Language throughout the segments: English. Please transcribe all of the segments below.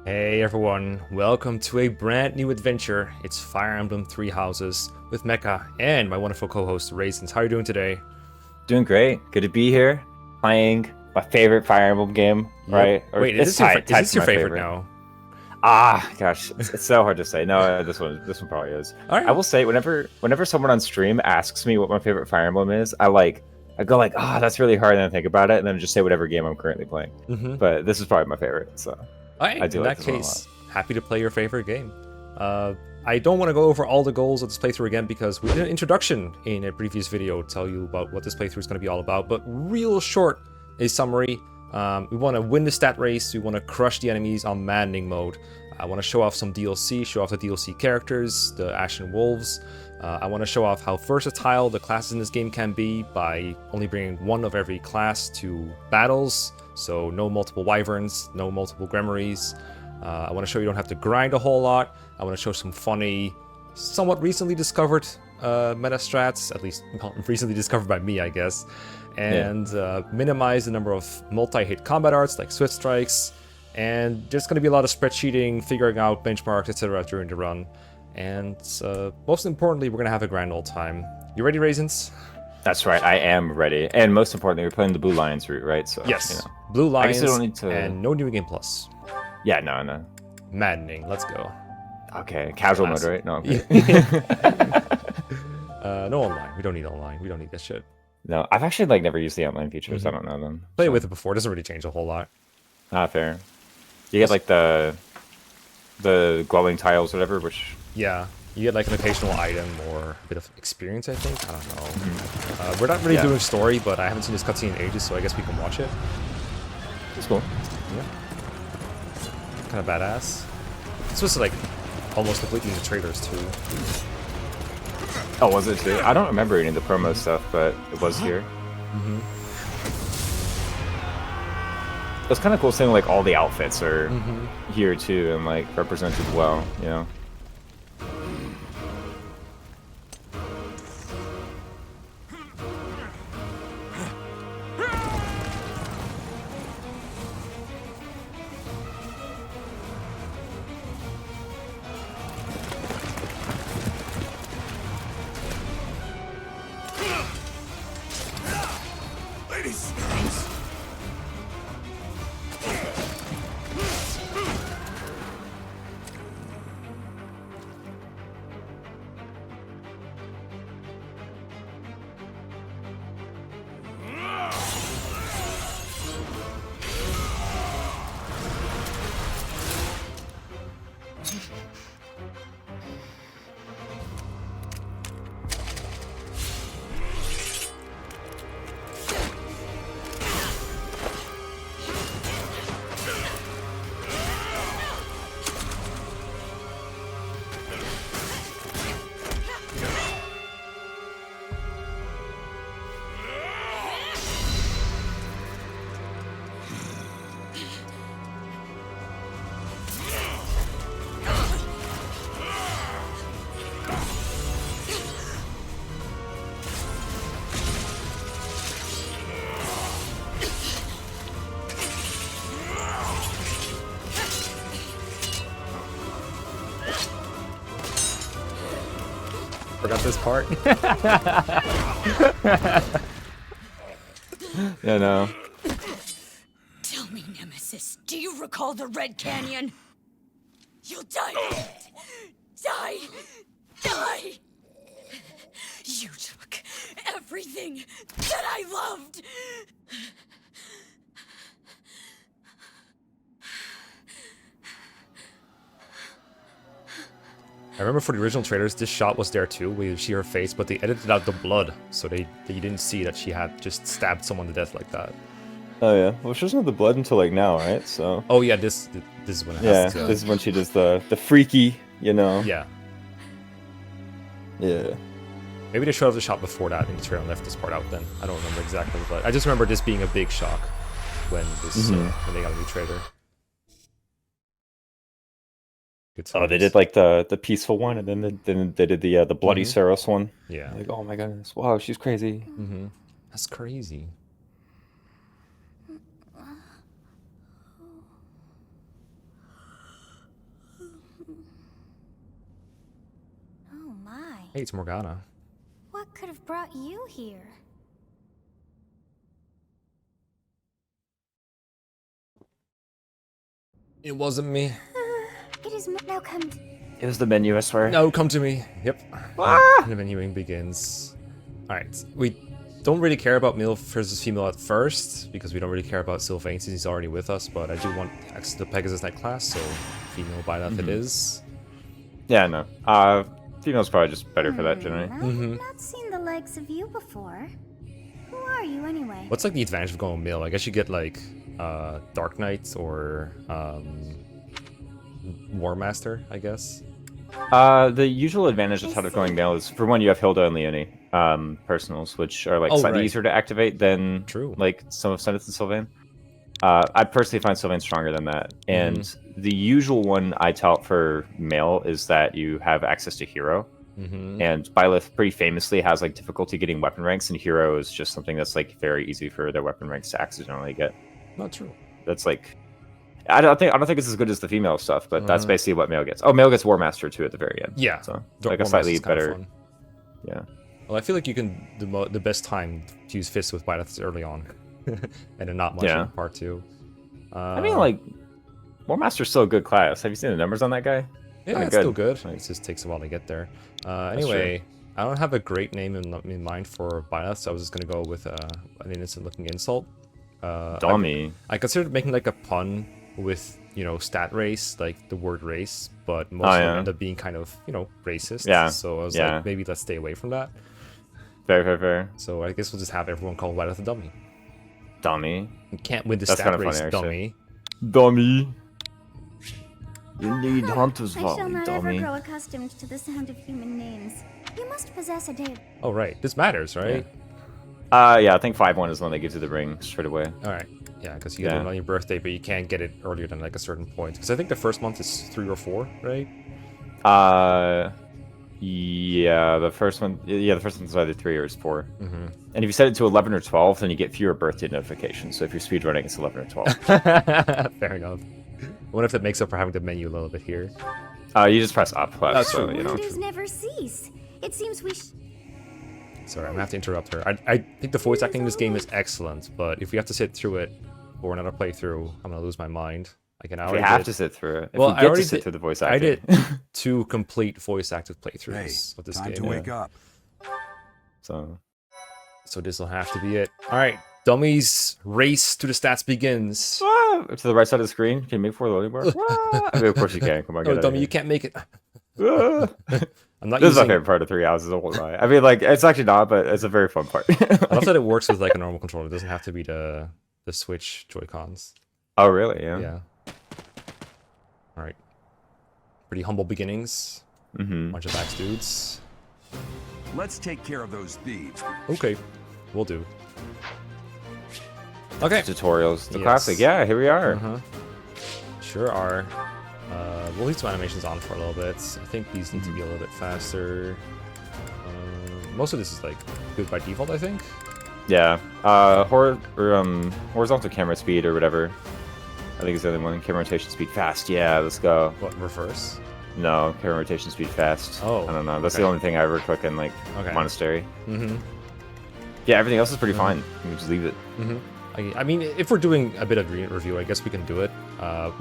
Hey everyone, welcome to a brand new adventure. It's Fire Emblem Three Houses with Mecha and my wonderful co-host Raisins. How are you doing today? Doing great. Good to be here. Playing my favorite Fire Emblem game, Yep. right? Or Wait, is it's this your tied, is tied this for your my favorite favorite. now? Gosh, it's so hard to say. No, this one probably is. All I right. will say whenever someone on stream asks me what my favorite Fire Emblem is, I go like, that's really hard, and then I think about it, and then just say whatever game I'm currently playing. Mm-hmm. But this is probably my favorite, so All right. I do In like that this one a lot. case, happy to play your favorite game. I don't want to go over all the goals of this playthrough again because we did an introduction in a previous video to tell you about what this playthrough is going to be all about. But real short, a summary. We want to win the stat race. We want to crush the enemies on maddening mode. I want to show off some DLC, show off the DLC characters, the Ashen Wolves. I want to show off how versatile the classes in this game can be by only bringing one of every class to battles. So no multiple Wyverns, no multiple Gremories. I want to show you don't have to grind a whole lot. I want to show some funny, somewhat recently discovered meta strats, at least recently discovered by me, I guess. And minimize the number of multi-hit combat arts like Swift Strikes. And there's going to be a lot of spreadsheeting, figuring out benchmarks, etc. during the run. And most importantly, we're going to have a grand old time. You ready, Raisins? That's right, I am ready. And most importantly, we're playing the Blue Lions route, right? So Yes. Blue I guess Lions I don't need to. and no New Game Plus. Yeah, no. Maddening. Let's go. Okay, casual mode, right? No, okay. No online. We don't need online. We don't need that shit. No, I've actually never used the online features. I don't know them. Played with it before. It doesn't really change a whole lot. Fair. You get like the glowing tiles, whatever. Which Yeah. You get like an occasional item or a bit of experience, I think. I don't know. We're not really doing story, but I haven't seen this cutscene in ages, so I guess we can watch it. it's cool. Yeah. Kind of badass. This was like almost completely in the trailers too. Oh, was it too? I don't remember any of the promo stuff, but it was here. It was kind of cool seeing like all the outfits are here too and like represented well. You know. Forgot this part. Yeah, no. Tell me, Nemesis, do you recall the Red Canyon? You'll die in it. Die! You took everything that I loved. I remember for the original trailers, this shot was there too, where you see her face, but they edited out the blood, so they you didn't see that she had just stabbed someone to death like that. Oh yeah. Well, she doesn't have the blood until like now, right? So. Oh yeah, this is when it Yeah, has to. this is when she does the freaky, you know. Yeah. Yeah. Maybe they showed up the shot before that in the trailer and left this part out then. I don't remember exactly, but I just remember this being a big shock when this when they got a new trailer. Good Oh, they times. did like the peaceful one, and then they did the bloody Saros one. Yeah. Like, oh my goodness, wow, she's crazy. That's crazy. Hey, it's Morgana. What could have brought you here? It wasn't me. It is now come. It was the menu, I swear. No, come to me. Yep. Ah! The menuing begins. Alright, we don't really care about male versus female at first, because we don't really care about Sylvain since he's already with us, but I do want access to the Pegasus Knight class, so female Byleth it is. Yeah, no. Female's probably just better for that, generally. I've not seen the likes of you before. Who are you anyway? What's like the advantage of going male? I guess you get like Dark Knight or War Master, I guess. The usual advantage of of going male is, for one, you have Hilda and Leonie personals, which are like slightly easier to activate than like some of Seneth and Sylvain. I personally find Sylvain stronger than that, and the usual one I tout for male is that you have access to hero. And Byleth pretty famously has like difficulty getting weapon ranks, and hero is just something that's like very easy for their weapon ranks to accidentally get. Not true. That's like, I don't think it's as good as the female stuff, but that's basically what male gets. Oh, male gets War Master too at the very end. Yeah, so like a slightly better. Yeah. Well, I feel like you can the best time to use fists with Byleth is early on, and then not much in part 2. I mean, like, War Master's still a good class. Have you seen the numbers on that guy? Yeah, it's still good. It just takes a while to get there. Anyway, I don't have a great name in mind for Byleth, so I was just gonna go with an innocent-looking insult. Dummy. I considered making like a pun with, you know, stat race, like the word race, but most of them end up being kind of, you know, racist. Yeah. So I was like, maybe let's stay away from that. Fair. So I guess we'll just have everyone call Byleth a dummy. Dummy. You can't win the That's stat kind of race, funny, dummy. Dummy. You need Hunter's I shall Volley, not dummy. ever grow accustomed to the sound of human names. You must possess a day. Oh, right. This matters, right? Yeah, I think 5-1 is the one that gives you the ring straight away. All right. Yeah, because you get it on your birthday, but you can't get it earlier than like a certain point. Because I think the first month is 3 or 4, right? Yeah, the first one. Yeah, the first one's either 3 or 4. And if you set it to 11 or 12, then you get fewer birthday notifications. So if you're speedrunning, it's 11 or 12. Fair enough. I wonder if that makes up for having the menu a little bit here. You just press up. That's so, true. you know. Wonders never cease. It seems we. Sorry, I'm gonna have to interrupt her. I think the voice acting in this game is excellent, but if we have to sit through it for another playthrough, I'm gonna lose my mind. We have to sit through it. Well, I already sit through the voice acting. I did 2 complete voice acted playthroughs of this game. Time to wake up. So this will have to be it. All right, dummies, race to the stats begins. to the right side of the screen. Can you make for the loading bar? I mean, of course you can. Come on, No, dummy, you can't make it. I'm not. This is my favorite part of 3 hours. I mean, like, it's actually not, but it's a very fun part. I love that it works with like a normal controller. It doesn't have to be the Switch Joy-Cons. Oh, really? Yeah. Yeah. All right. Pretty humble beginnings. Bunch of axe dudes. Let's take care of those thieves. Okay, we'll do. Okay. Tutorials. The classic. Yeah, here we are. Sure are. We'll leave some animations on for a little bit. I think these need to be a little bit faster. Most of this is like good by default, I think. Yeah. Horizontal camera speed or whatever. I think it's the other one. Camera rotation speed fast. Yeah, let's go. What, reverse? No, camera rotation speed fast. Oh. I don't know. That's the only thing I ever click in, like, Monastery. Mm-hmm. Yeah, everything else is pretty fine. You can just leave it. Mm-hmm. I mean, if we're doing a bit of review, I guess we can do it.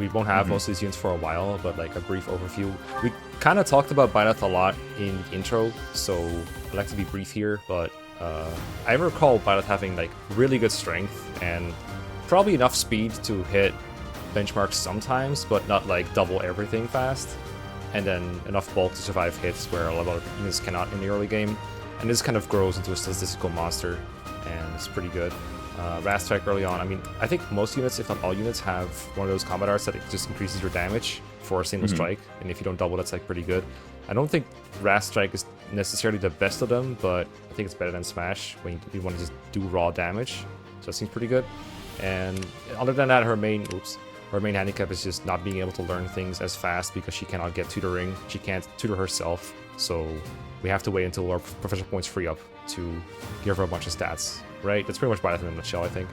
We won't have most of these units for a while, but like a brief overview. We kind of talked about Byleth a lot in the intro, so I'd like to be brief here, but I recall Byleth having like really good strength and probably enough speed to hit benchmarks sometimes, but not like double everything fast, and then enough bulk to survive hits where a lot of units cannot in the early game. And this kind of grows into a statistical monster, and it's pretty good. Rast Strike early on, I mean, I think most units, if not all units, have one of those combat arts that it just increases your damage for a single strike, and if you don't double, that's like pretty good. I don't think Rast Strike is necessarily the best of them, but I think it's better than Smash when you want to just do raw damage, so that seems pretty good. And other than that, her main handicap is just not being able to learn things as fast because she cannot get tutoring. She can't tutor herself, so we have to wait until our professional points free up to give her a bunch of stats, right? That's pretty much Byleth in a nutshell, I think.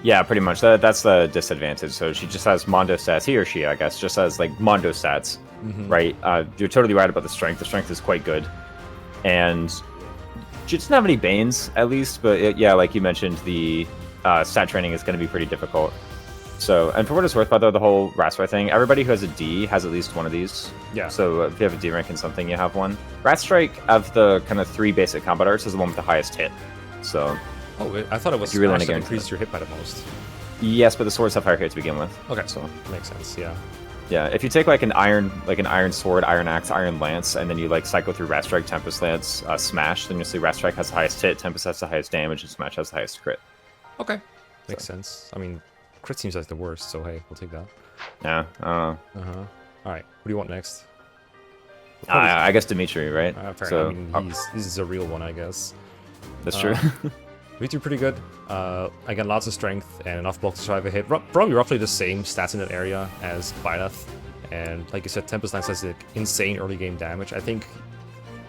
Yeah, pretty much. That's the disadvantage. So she just has Mondo stats. He or she, I guess, just has like Mondo stats, right? You're totally right about the strength. The strength is quite good. And she doesn't have any Banes, at least, but yeah, like you mentioned, the stat training is going to be pretty difficult. So, and for what it's worth, by the whole Ratstrike thing, everybody who has a D has at least one of these. Yeah. So if you have a D rank in something, you have one. Ratstrike, of the kind of 3 basic combat arts, is the one with the highest hit. So. Oh, I thought it was you really Smash that want to increased your hit by the most. Yes, but the swords have higher hit to begin with. Okay, so makes sense. Yeah. Yeah, if you take like an iron sword, iron axe, iron lance, and then you like cycle through Ratstrike, Tempest Lance, Smash, then you'll see Ratstrike has the highest hit, Tempest has the highest damage, and Smash has the highest crit. Okay, makes sense. I mean, crit seems like the worst, so hey, we'll take that. Yeah. All right, what do you want next? I guess Dimitri, right? Fair so, enough. I mean, he's a real one, I guess. That's true. Dimitri pretty good. Again, lots of strength and enough bulk to survive a hit. Probably roughly the same stats in that area as Byleth. And like you said, Tempest Lance has like, insane early game damage. I don't think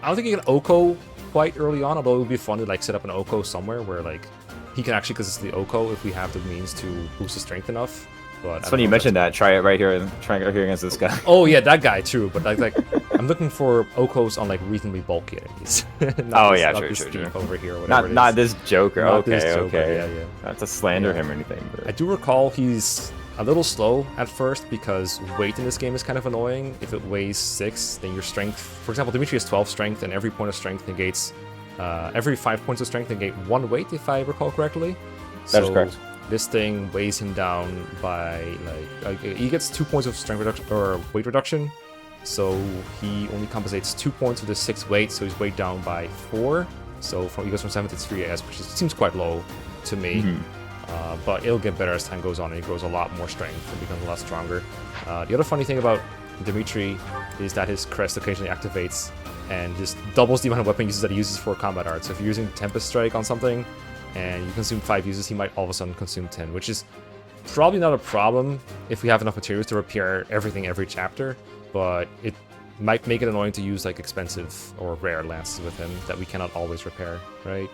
you can Oko quite early on, although it would be fun to like set up an Oko somewhere where like he can actually consistently Oko if we have the means to boost his strength enough. But it's funny you mentioned that. Try it right here and try it right here against this guy. Oh yeah, that guy too. But like I'm looking for Okos on like reasonably bulky enemies. True. Over here, not this Joker. Not okay, this Joker. okay. Yeah. Not to slander him or anything. But I do recall he's a little slow at first because weight in this game is kind of annoying. If it weighs 6, then your strength. For example, Dimitri has 12 strength, and every point of strength negates. Every 5 points of strength negate 1 weight, if I recall correctly. That is correct. This thing weighs him down by like he gets 2 points of strength reduction or weight reduction, so he only compensates 2 points with his 6 weight, so he's weighed down by 4. So he goes from 7 to 3 AS, which seems quite low to me. But it'll get better as time goes on, and he grows a lot more strength and becomes a lot stronger. The other funny thing about Dimitri is that his crest occasionally activates and just doubles the amount of weapon uses that he uses for combat art. So if you're using Tempest Strike on something, and you consume 5 uses, he might all of a sudden consume 10, which is probably not a problem if we have enough materials to repair everything every chapter, but it might make it annoying to use like expensive or rare lances with him that we cannot always repair, right?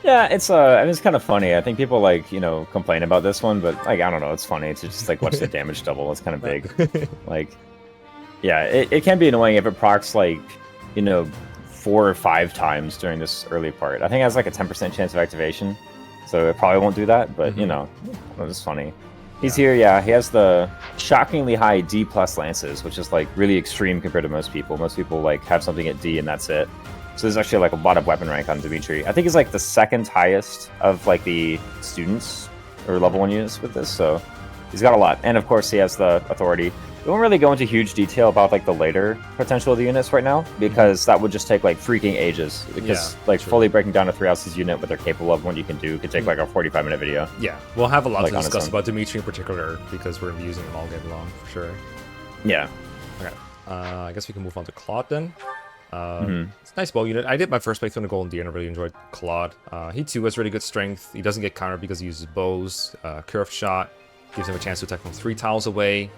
Yeah, it's I mean, it's kind of funny. I think people like, complain about this one, but like, I don't know, it's funny to just like watch the damage double. It's kind of big. Like, yeah, it can be annoying if it procs like, 4 or 5 times during this early part. I think it has like a 10% chance of activation, so it probably won't do that, but it's funny. He's here, yeah, he has the shockingly high D+ lances, which is like really extreme compared to most people. Most people like have something at D and that's it. So there's actually like a lot of weapon rank on Dimitri. I think he's like the 2nd highest of like the students or level 1 units with this, so he's got a lot. And of course he has the authority. We won't really go into huge detail about like the later potential of the units right now, because that would just take like freaking ages. Because fully breaking down a 3 ounces unit, what they're capable of, what you can do, could take like a 45-minute video. Yeah, we'll have a lot to discuss about Dimitri in particular, because we're going to be using him all game long for sure. Yeah. Okay. I guess we can move on to Claude then. It's a nice bow unit. I did my first playthrough in the Golden Deer and I really enjoyed Claude. He too has really good strength. He doesn't get countered because he uses bows. Curved shot gives him a chance to attack from 3 tiles away.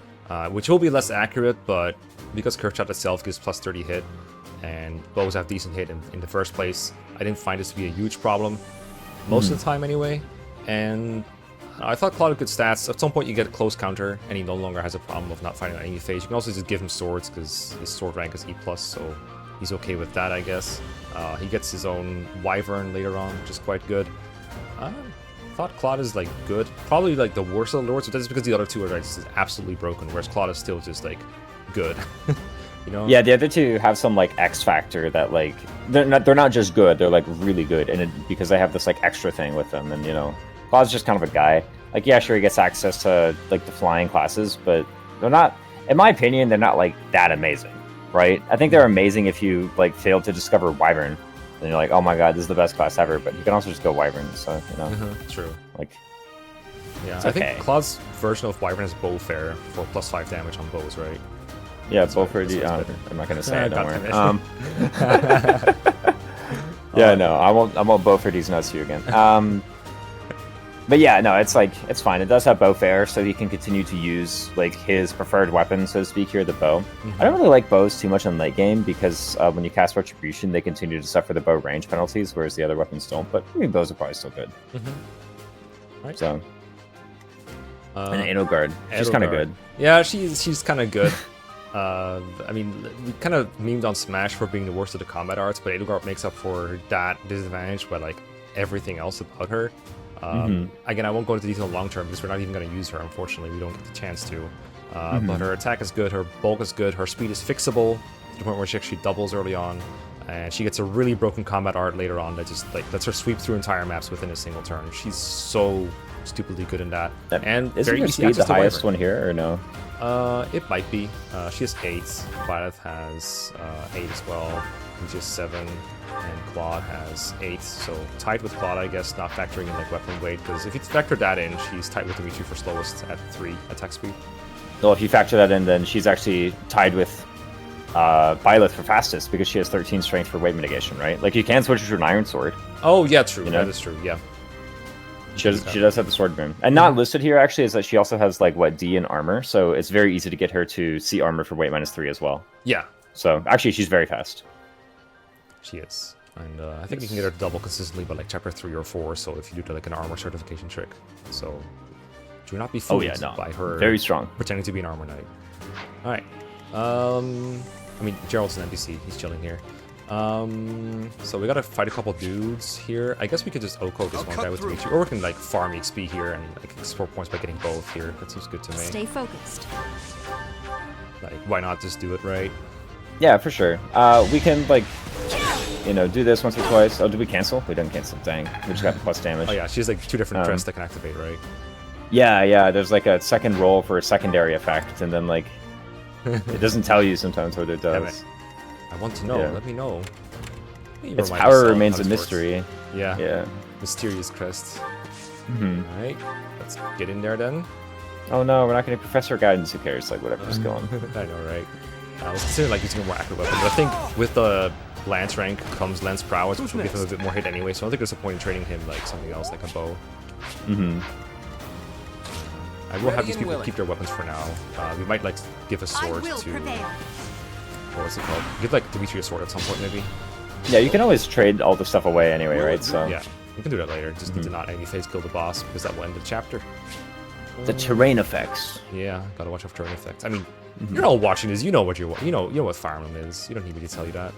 Which will be less accurate, but because Curve Shot itself gives plus 30 hit, and bows have decent hit in the first place, I didn't find this to be a huge problem, most of the time anyway. And I thought Claude had good stats. At some point you get a close counter, and he no longer has a problem of not fighting on any phase. You can also just give him swords, because his sword rank is E+, so he's okay with that, I guess. He gets his own Wyvern later on, which is quite good. I thought Claude is like good, probably like the worst of the lords, but that's because the other 2 are like, just absolutely broken, whereas Claude is still just like good. Yeah, the other 2 have some like X factor that like they're not just good, they're like really good, and because they have this like extra thing with them. And Claude's just kind of a guy. Like, yeah, sure, he gets access to like the flying classes, but they're not, in my opinion, they're not like that amazing, right? I think they're amazing if you like fail to discover Wyvern. And you're like, oh my god, this is the best class ever. But you can also just go Wyvern, so, True. Like, yeah, I think Claude's version of Wyvern is bow fair for plus 5 damage on bows, right? Yeah, bow fair. I'm not going to say it, don't worry. Yeah, no, I won't bow for these nuts to you again. But yeah, no, it's fine. It does have bow fair, so he can continue to use like his preferred weapon, so to speak, here, the bow. I don't really like bows too much in late game, because when you cast Retribution, they continue to suffer the bow range penalties, whereas the other weapons don't. But I mean, bows are probably still good. Right. So, and Edelgard, she's kind of good. Yeah, she's kind of good. I mean, we kind of memed on Smash for being the worst of the combat arts, but Edelgard makes up for that disadvantage by like everything else about her. Again, I won't go into detail long term because we're not even going to use her, unfortunately. We don't get the chance to. But her attack is good, her bulk is good, her speed is fixable to the point where she actually doubles early on. And she gets a really broken combat art later on that just like lets her sweep through entire maps within a single turn. She's so stupidly good in that. And isn't her speed the highest one here, or no? It might be. She has 8. Byleth has 8 as well. Dimitri has 7. And Claude has 8. So tied with Claude, I guess, not factoring in like weapon weight. Because if you factor that in, she's tied with Dimitri for slowest at 3 attack speed. Well, if you factor that in, then she's actually tied with Byleth for fastest because she has 13 strength for weight mitigation, right? Like you can switch her to an iron sword. Oh yeah, true. You know? That is true. Yeah. She does have the sword boom. And not listed here actually is that she also has like what D in armor, so it's very easy to get her to C armor for weight -3 as well. Yeah. So actually she's very fast. She is. And I think you can get her to double consistently by like chapter 3 or 4, so if you do like an armor certification trick. So do not be fooled by her very strong pretending to be an armor knight. Alright. I mean, Gerald's an NPC. He's chilling here. So we gotta fight a couple dudes here. I guess we could just Oko this one guy with Dimitri, or we can like farm XP here and like explore points by getting both here. That seems good to me. Stay focused. Like, why not just do it right? Yeah, for sure. We can like, you know, do this once or twice. Oh, did we cancel? We didn't cancel. Dang, we just got plus damage. Oh yeah, she has like 2 different threats that can activate, right? Yeah. There's like a second roll for a secondary effect, and then like. It doesn't tell you sometimes what it does. I want to know. Yeah. Let me know. Its power remains a mystery. Yeah. Mysterious crest. Alright, let's get in there then. Oh no, we're not getting Professor Guidance. Who cares? Like, whatever's going. I know, right? I was considering like using a more accurate weapon, but I think with the Lance rank comes Lance Prowess, which will give him a bit more hit anyway, so I don't think there's a point in trading him like something else, like a bow. I will have these people keep their weapons for now. We might like give a sword to... What's it called? Give like Dimitri a sword at some point maybe. Yeah, you can always trade all the stuff away anyway, right? So yeah, we can do that later. Just need to not enemy phase kill the boss because that will end the chapter. The terrain effects. Yeah, gotta watch out for terrain effects. I mean, you're all watching this. You know what you know what Fire Emblem is. You don't need me to tell you that.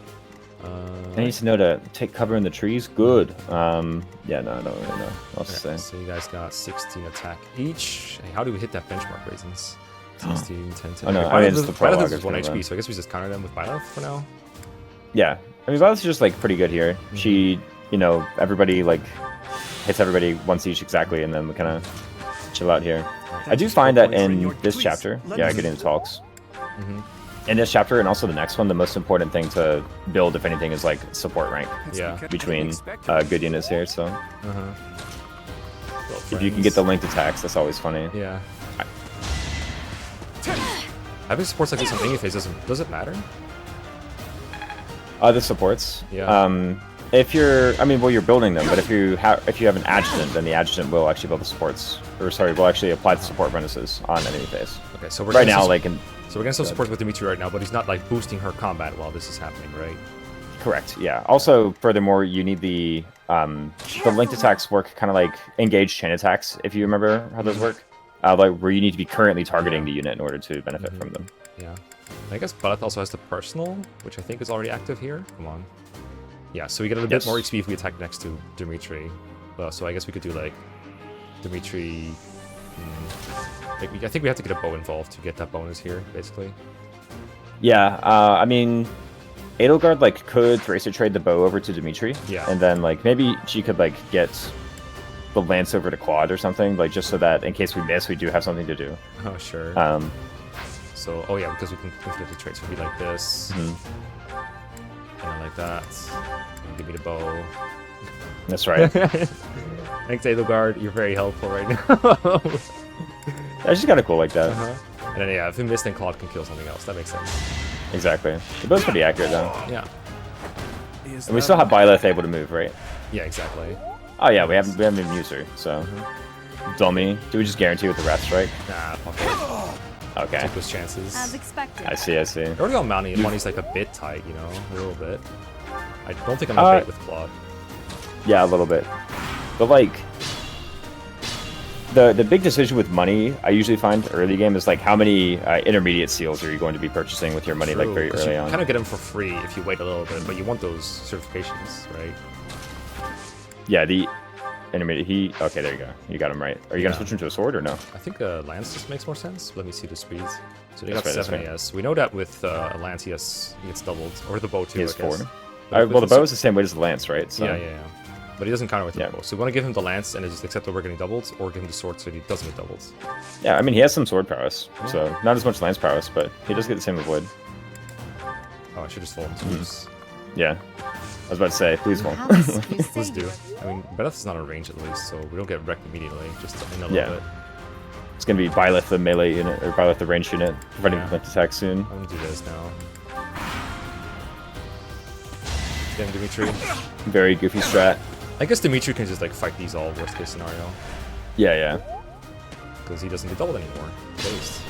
I need to know to take cover in the trees. Good. Yeah, no, I don't really know. I'll say. So you guys got 16 attack each. Hey, how do we hit that benchmark, Raisins? 16, 10, 10. Oh no, I mean, it's the Prologue is 1 HP, so I guess we just counter them with Byleth for now. Yeah, I mean, Byleth's just like pretty good here. She, you know, everybody like hits everybody once each exactly, and then we kind of chill out here. I do find that in this chapter, yeah, I get into talks. In this chapter and also the next one, the most important thing to build, if anything, is like support rank. Yeah. Between good units here, so. If you can get the linked attacks, that's always funny. Yeah. Having supports like this on any phase does it matter? The supports. Yeah. If you're, I mean, well, you're building them, but if you have an adjutant, then the adjutant will actually build the supports, or sorry, will actually apply the support bonuses on enemy phase. Okay, so we're right now, like, so we're gonna still support with Dimitri right now, but he's not like boosting her combat while this is happening, right? Correct. Yeah. Also, furthermore, you need the linked attacks work kind of like engaged chain attacks, if you remember how those work. Like where you need to be currently targeting the unit in order to benefit from them. Yeah. I guess Byleth also has the personal, which I think is already active here. Come on. Yeah, so we get a bit more XP if we attack next to Dimitri. So I guess we could do like Dimitri. I think we have to get a bow involved to get that bonus here, basically. Yeah, I mean, Edelgard like could Thracer trade the bow over to Dimitri. Yeah. And then like maybe she could like get the lance over to Claude or something, like just so that in case we miss, we do have something to do. Oh sure. So oh yeah, because we can flip the traits. So it'd be like this. And like that. And give me the bow. That's right. Thanks, Edelgard. You're very helpful right now. That's just kind of cool like that. And then yeah, if we miss, then Claude can kill something else. That makes sense. Exactly. The bow's pretty accurate though. Yeah. And we still have Byleth able to move, right? Yeah, exactly. Oh yeah, we haven't even used her, so. Dummy. Do we just guarantee with the Wrath Strike? Nah, fuck it. Okay. Take those chances. As expected. I see. Already on Mounty, money's like a bit tight, you know, a little bit. I don't think I'm gonna bait with Claude. Yeah, a little bit. But like, the big decision with money I usually find early game is like how many intermediate seals are you going to be purchasing with your money like very early on. You kind of get them for free if you wait a little bit, but you want those certifications, right? Yeah, the intermediate. Okay, there you go. You got him right. Are you gonna switch him to a sword or no? I think lance just makes more sense. Let me see the speeds. So they got 7 AS. We know that with a lance he gets doubled, or the bow too. He has 4. Well, the bow is the same weight as the lance, right? So. Yeah. But he doesn't counter with the bow. So we want to give him the lance and just accept that we're getting doubled, or give him the sword so he doesn't get doubled. Yeah, I mean he has some sword prowess, so not as much lance prowess, but he does get the same with wood. Oh, I should just fall into this. Yeah. I was about to say, please won't. Let's do. I mean, Byleth is not on range at least, so we don't get wrecked immediately, just in a little bit. It's gonna be Byleth the melee unit, or Byleth the range unit, providing flint attack soon. I'm gonna do this now. Getting Dimitri. Very goofy strat. I guess Dimitri can just like fight these all worst case scenario. Yeah. Because he doesn't get doubled anymore. Based.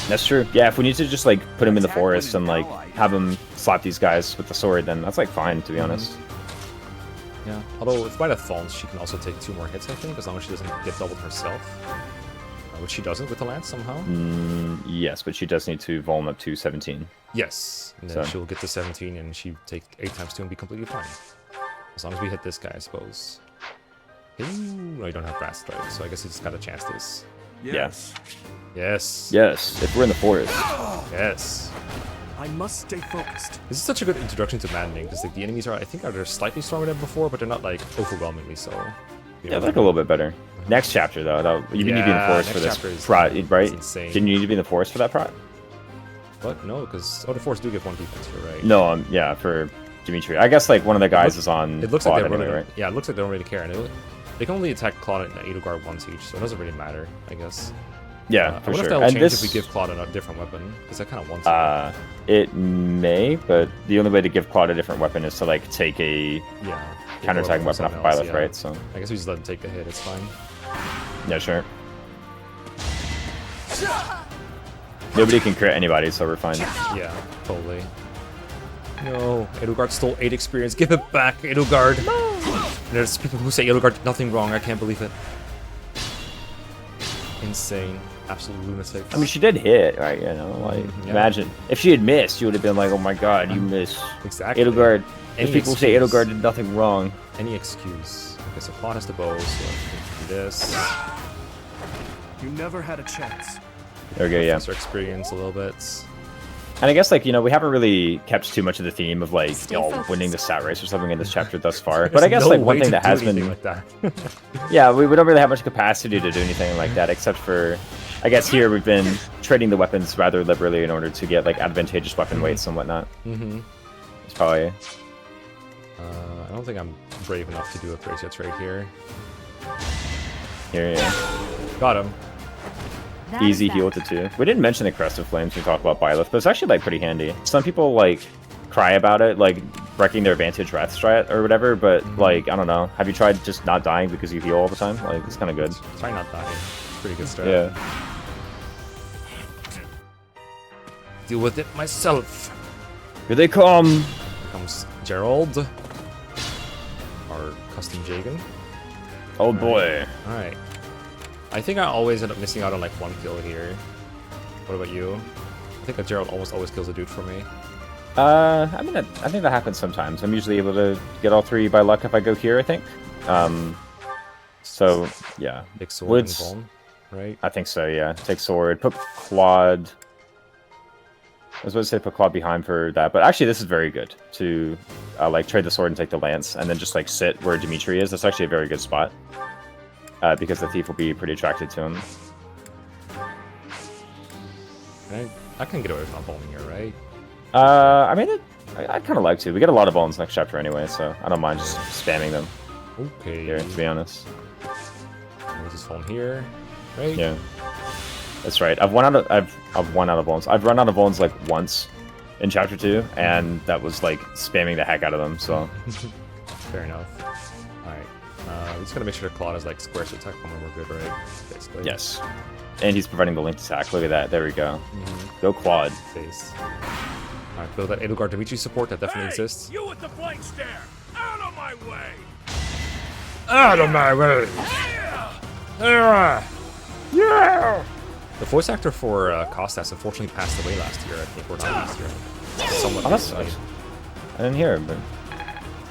That's true. Yeah, if we need to just like put him in the forest and like have him slap these guys with the sword, then that's like fine, to be honest. Yeah. Although if Byleth falls, she can also take 2 more hits, I think, as long as she doesn't get doubled herself. Which she doesn't with the lance somehow. Yes, but she does need to vol up to 17. Yes. And then she'll get to 17 and she take 8 times 2 and be completely fine. As long as we hit this guy, I suppose. Ooh, no, you don't have brass strike, so I guess he's got a chance to this. Yes. Yes. Yes, if we're in the forest. Yes. I must stay focused. This is such a good introduction to maddening, because like, the enemies are, I think, they're slightly stronger than before, but they're not like overwhelmingly so. Yeah, like a little bit better. Next chapter though, you need to be in the forest for this prot, right? Insane. Didn't you need to be in the forest for that prot? What? No, because the forest do give 1 defense. You're right. No, yeah, for Dimitri. I guess like one of the guys is on. It looks Claude like they anyway, right? Yeah, it looks like they don't really care, and they can only attack Claude and Edelgard once each, so it doesn't really matter, I guess. Yeah, I for wonder sure. if that will And change if we give Claude a different weapon, because I kind of want to. It may, but the only way to give Claude a different weapon is to like take a counterattacking weapon off of Byleth, right? So I guess we just let him take the hit. It's fine. Yeah, sure. Nobody can crit anybody, so we're fine. Yeah, totally. No, Edelgard stole 8 experience. Give it back, Edelgard. No! There's people who say Edelgard did nothing wrong. I can't believe it. Insane. Absolute lunatic. I mean, she did hit, right? You know, like, imagine. If she had missed, you would have been like, oh my god, you missed. Exactly. Edelgard. If people say Edelgard did nothing wrong. Any excuse. Okay, so Claude has the bow, so I can do this. You never had a chance. There we go, yeah. Our experience a little bit. And I guess, like, you know, we haven't really kept too much of the theme of, like, you know, winning the stat race or something in this chapter thus far. But I guess, like, one thing that has been... like that. Yeah, we don't really have much capacity to do anything like that, except for... I guess here we've been trading the weapons rather liberally in order to get, like, advantageous weapon weights and whatnot. It's probably... I don't think I'm brave enough to do a bracelet trade here. Here, yeah. Got him. Easy heal with the 2. We didn't mention the Crest of Flames when we talk about Byleth, but it's actually like pretty handy. Some people like cry about it, like wrecking their Vantage Wrath strat or whatever, but like, I don't know. Have you tried just not dying because you heal all the time? Like, it's kind of good. Try not dying. Pretty good strat. Yeah. Deal with it myself. Here they come. Here comes Gerald. Our custom Jagan. Oh boy. Alright. I think I always end up missing out on like 1 kill here. What about you? I think that Gerald almost always kills a dude for me. I mean, I think that happens sometimes. I'm usually able to get all 3 by luck if I go here, I think. So, yeah. Big sword and Vuln, right? I think so, yeah. Take sword. Put Claude... I was about to say put Claude behind for that, but actually this is very good to like trade the sword and take the lance, and then just like sit where Dimitri is. That's actually a very good spot. Because the thief will be pretty attracted to him. I can get away with not bowling here, right? I mean, I'd kind of like to. We get a lot of bones next chapter anyway, so I don't mind just spamming them. Okay. Here, to be honest. We'll just phone here, right? Yeah. That's right. I've run out of bones. I've run out of bones like once in chapter 2, and that was like spamming the heck out of them. So. Fair enough. We just gotta make sure Claude is like square to attack when we're good, right? Basically. Yes. And he's providing the linked attack. Look at that. There we go. Go Claude. Face. Alright, build that Edelgard Dimitri support that definitely exists. You with the flank stare! Out of my way! Out of my way! Yeah! The voice actor for Kostas unfortunately passed away last year, I think, or not last year. Someone Oh, that sucks. I didn't hear it, but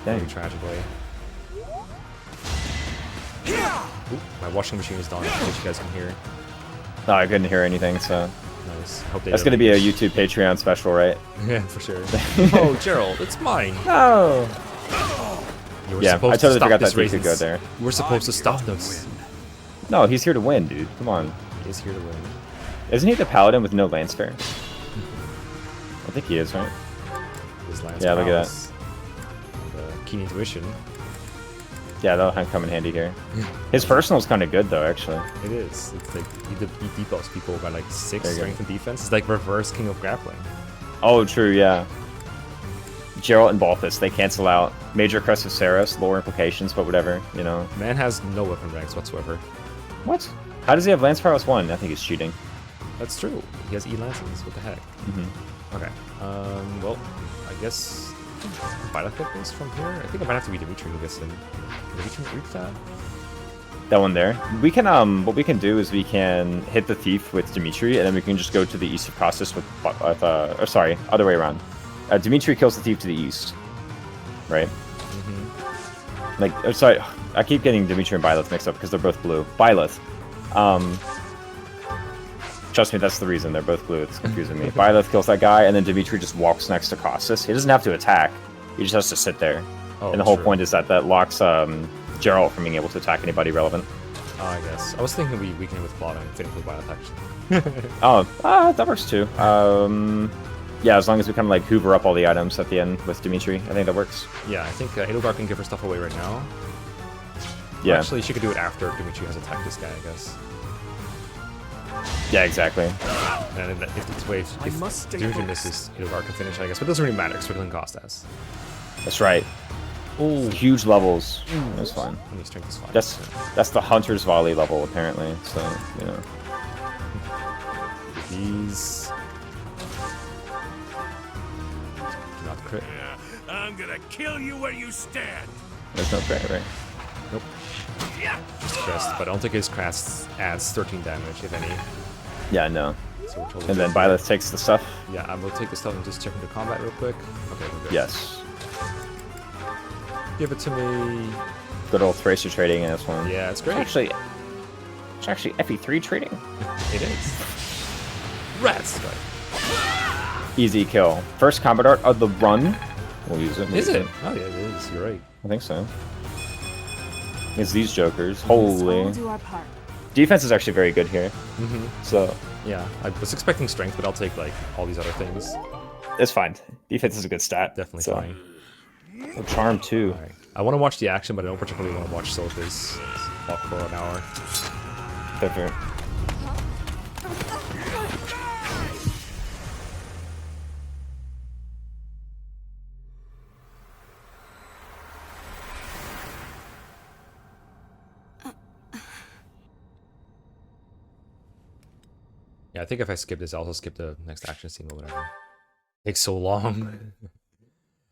dang. Very tragically. Ooh, my washing machine is done, which you guys can hear. No, I couldn't hear anything, so... Nice. Hope they That's gonna be a YouTube Patreon special, right? Yeah, for sure. Oh, Gerald, it's mine! No! You were Yeah, supposed I totally to stop forgot this that he could go raisins. there. You were supposed to stop this. No, he's here to win, dude. Come on. He is here to win. Isn't he the paladin with no lance fair? I think he is, right? His lance Yeah, look at prowess, and, keen intuition. Yeah, that'll come in handy here. His personal's kind of good, though, actually. It is. It's like he debuffs people by like 6 There you strength and defense. It's like reverse King of Grappling. Oh, true, yeah. Geralt and Balthus, they cancel out Major Crest of Saros, lower implications, but whatever, you know. Man has no weapon ranks whatsoever. What? How does he have Lance Prowess 1? I think he's cheating. That's true. He has E-Lances. What the heck? Okay. Well, I guess Byleth get this from here. I think I might have to be Dimitri who gets in. Dimitri reach that? That one there. We can, what we can do is we can hit the thief with Dimitri, and then we can just go to the east of Kostas with, or sorry, other way around. Dimitri kills the thief to the east, right? Like, oh, sorry, I keep getting Dimitri and Byleth mixed up because they're both blue. Byleth. Trust me, that's the reason. They're both blue. It's confusing me. Byleth kills that guy, and then Dimitri just walks next to Kostas. He doesn't have to attack. He just has to sit there. Oh, and the whole point is that locks Geralt from being able to attack anybody relevant. I guess. I was thinking we weaken it with Claude and finish with Byleth, actually. That works too. Yeah, as long as we kind of like hoover up all the items at the end with Dimitri, I think that works. Yeah, I think Edelgard can give her stuff away right now. Yeah. Actually, she could do it after Dimitri has attacked this guy, I guess. Yeah, exactly. And then if it's way, if Dimitri misses, Edelgard can finish, I guess. But it doesn't really matter, because we're killing Kostas. That's right. Oh, huge levels. That's fine. Any strength is fine. That's the Hunter's Volley level, apparently. So, you know. These... Not crit. I'm gonna kill you where you stand. There's no crit, right? Nope. Crest, but I don't think his crest adds 13 damage, if any. Yeah, no. So we're totally and then good. Byleth takes the stuff. Yeah, I'm gonna take the stuff and just check into combat real quick. Okay, we're good. Yes. Give it to me. Good old Thracer trading in this one. Yeah, it's great. It's actually FE3 trading. It is. Rats. Easy kill. First combat art of the run. We'll use it. Is it? Oh yeah, it is. You're right. I think so. It's these jokers. Holy. Let's all do our part. Defense is actually very good here. So Yeah, I was expecting strength, but I'll take like all these other things. it's fine. Defense is a good stat. Definitely so. fine. Oh, charm too. All right. I want to watch the action, but I don't particularly want to watch Silica's walk for an hour. Different. Yeah, I think if I skip this, I'll also skip the next action scene or whatever. Takes so long.